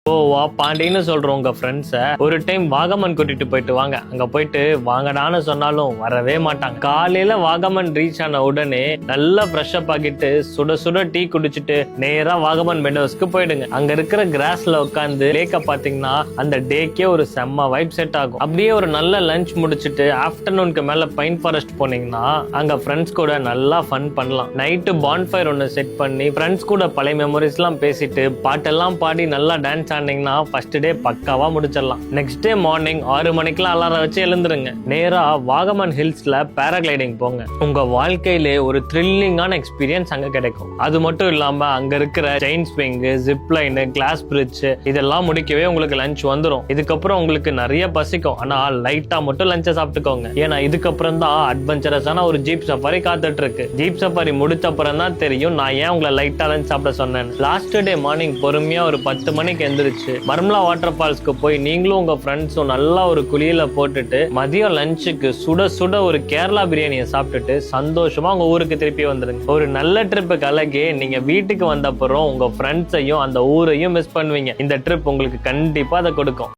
கோவா பாண்டின்னு சொல்ற உங்க ஃப்ரெண்ட்ஸ ஒரு டைம் வாகமன் கூட்டிட்டு போயிட்டு வாங்க. அங்க போயிட்டு வாங்கடான்னு சொன்னாலும் வரவே மாட்டாங்க. காலையில வாகமன் ரீச் ஆன உடனே நல்லா ஃப்ரெஷ் அப் ஆகிட்டு சுட சுட டீ குடிச்சிட்டு நேரா வாகமன் மெடோஸ்க்கு போயிடுங்க. அங்க இருக்கிற கிராஸ்ல உட்காந்து லேக்க பாத்தீங்கன்னா அந்த டேக்கே ஒரு செம்ம வைப் செட் ஆகும். அப்படியே ஒரு நல்ல லஞ்ச் முடிச்சிட்டு ஆஃப்டர்நூனுக்கு மேல பைன் ஃபாரஸ்ட் போனீங்கன்னா அங்க ஃப்ரெண்ட்ஸ் கூட நல்லா ஃபன் பண்ணலாம். நைட்டு பான்ஃபயர் ஒன்னு செட் பண்ணி ஃப்ரெண்ட்ஸ் கூட பழைய மெமரிஸ் எல்லாம் பேசிட்டு பாட்டெல்லாம் பாடி நல்லா டான்ஸ் ஆனீங்கன்னா ஃபர்ஸ்ட் டே பக்காவா முடிச்சிடலாம். நெக்ஸ்ட் டே மார்னிங் 6 மணிக்கெல்லாம் அலாரம் வச்சு எழுந்துருங்க. நேரா வாகமன் ஹில்ஸ்ல பேராகிளைடிங் போங்க. உங்க வாழ்க்கையிலே ஒரு த்ரில்லிங்கான எக்ஸ்பீரியன்ஸ் அங்க கிடைக்கும். அது மட்டும் இல்லாம அங்க இருக்கிற chain swing, zip line, glass bridge இதெல்லாம் முடிக்கவே உங்களுக்கு லஞ்ச் வந்துடும். இதுக்கப்புறம் உங்களுக்கு நிறைய பசிக்கும். ஆனா லைட்டா மட்டும் லஞ்சை சாப்பிட்டுக்கோங்க. ஏன்னா இதுக்கப்புறம் தான் அட்வென்ச்சரஸான ஒரு ஜீப் சஃபாரி காத்துட்டு இருக்கு. ஜீப் சஃபாரி முடிச்ச அப்புறம் தான் தெரியும் நான் ஏன் உங்களை லைட்டா லஞ்ச் சாப்பிட சொன்னேன். லாஸ்ட் டே மார்னிங் பொறுமையா ஒரு 10 மணிக்கு எந்திரிச்சு மர்மலா வாட்டர் ஃபால்ஸ்க்கு போய் நீங்களும் உங்க ஃப்ரெண்ட்ஸும் நல்லா ஒரு குளியல போட்டுட்டு மதியம் லஞ்சுக்கு சுட சுட ஒரு கேரளா பிரியாணியை சாப்பிட்டுட்டு சந்தோஷமா உங்க ஊருக்கு திருப்பி வந்துருங்க. ஒரு நல்ல ட்ரிப்புக்கு அழகே நீங்க வீட்டுக்கு வந்த அப்புறம் உங்க ஃப்ரெண்ட்ஸையும் அந்த ஊரையும் மிஸ் பண்ணுவீங்க. இந்த ட்ரிப் உங்களுக்கு கண்டிப்பா அதை கொடுக்கும்.